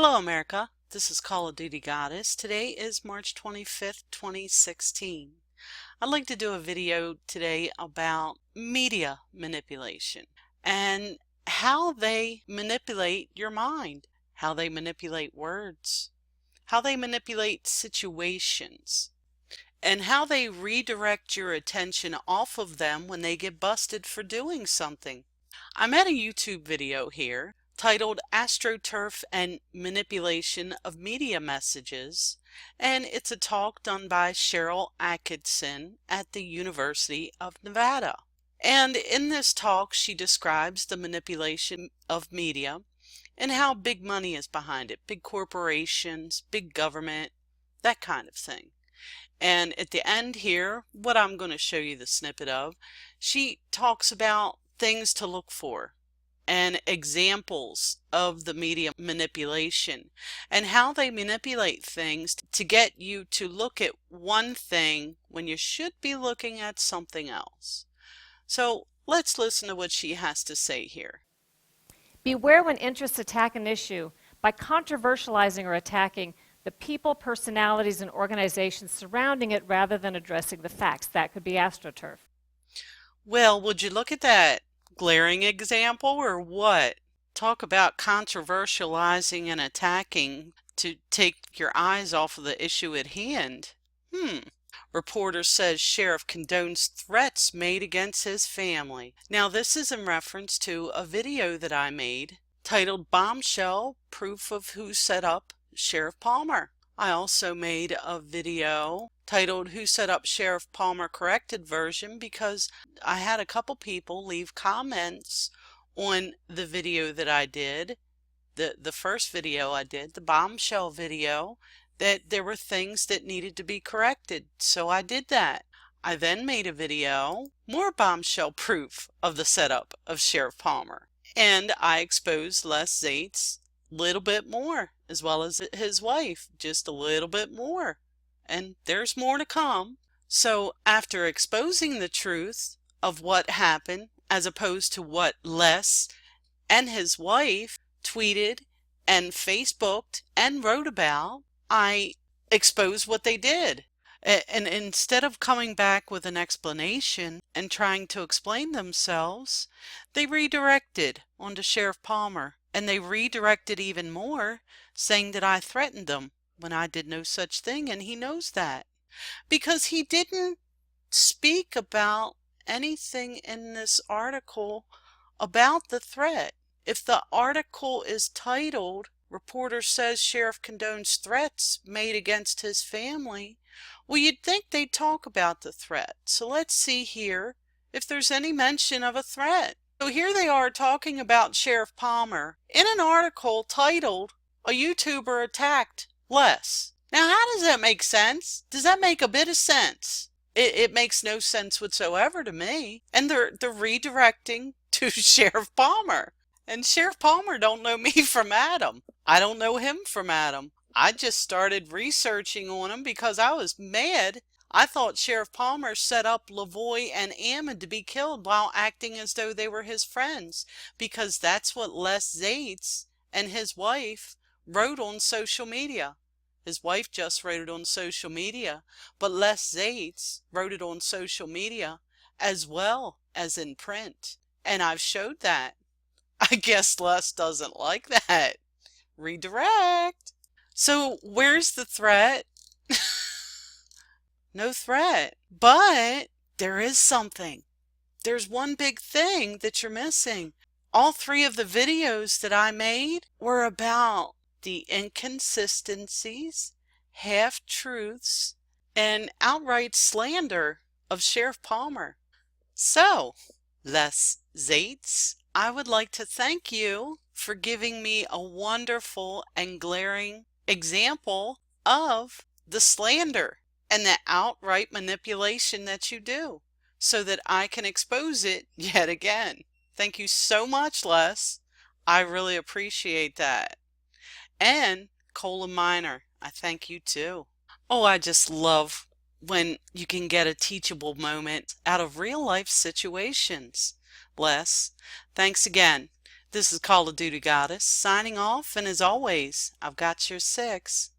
Hello, America. This is Call of Duty Goddess. Today is March 25th, 2016. I'd like to do a video today about media manipulation and how they manipulate your mind, how they manipulate words, how they manipulate situations, and how they redirect your attention off of them when they get busted for doing something. I'm at a YouTube video here titled AstroTurf and Manipulation of Media Messages, and it's a talk done by Cheryl Atkinson at the University of Nevada. And in this talk, she describes the manipulation of media and how big money is behind it, big corporations, big government, that kind of thing. And at the end here, what I'm going to show you the snippet of, she talks about things to look for and examples of the media manipulation and how they manipulate things to get you to look at one thing when you should be looking at something else. So let's listen to what she has to say here. Beware when interests attack an issue by controversializing or attacking the people, personalities, and organizations surrounding it rather than addressing the facts. That could be AstroTurf. Well, would you look at that glaring example or what? Talk about controversializing and attacking to take your eyes off of the issue at hand. Reporter says sheriff condones threats made against his family. Now this is in reference to a video that I made titled Bombshell, Proof of Who Set Up Sheriff Palmer. I also made a video titled Who Set Up Sheriff Palmer Corrected Version because I had a couple people leave comments on the video that I did, the first video I did, the bombshell video, that there were things that needed to be corrected. So I did that. I then made a video, more bombshell proof of the setup of Sheriff Palmer. And I exposed Les Zaitz a little bit more, as well as his wife, just a little bit more. And there's more to come. So after exposing the truth of what happened, as opposed to what Les and his wife tweeted and Facebooked and wrote about, I exposed what they did. And instead of coming back with an explanation and trying to explain themselves, they redirected onto Sheriff Palmer. And they redirected even more, saying that I threatened them when I did no such thing, and he knows that. Because he didn't speak about anything in this article about the threat. If the article is titled, Reporter Says Sheriff Condones Threats Made Against His Family, well, you'd think they'd talk about the threat. So let's see here if there's any mention of a threat. So here they are talking about Sheriff Palmer in an article titled, A YouTuber Attacked Les. Now how does that make sense? Does that make a bit of sense? It makes no sense whatsoever to me. And they're redirecting to Sheriff Palmer. And Sheriff Palmer don't know me from Adam. I don't know him from Adam. I just started researching on him because I was mad. I thought Sheriff Palmer set up Lavoy and Ammon to be killed while acting as though they were his friends, because that's what Les Zaitz and his wife wrote on social media. His wife just wrote it on social media, but Les Zaitz wrote it on social media as well as in print. And I've showed that. I guess Les doesn't like that. Redirect. So where's the threat? No threat. But there is something. There's one big thing that you're missing. All three of the videos that I made were about the inconsistencies, half-truths, and outright slander of Sheriff Palmer. So, Les Zaitz, I would like to thank you for giving me a wonderful and glaring example of the slander and the outright manipulation that you do, so that I can expose it yet again. Thank you so much, Les. I really appreciate that. And Cola Miner, I thank you too. Oh, I just love when you can get a teachable moment out of real life situations. Les, thanks again. This is Call of Duty Goddess signing off, and as always, I've got your six.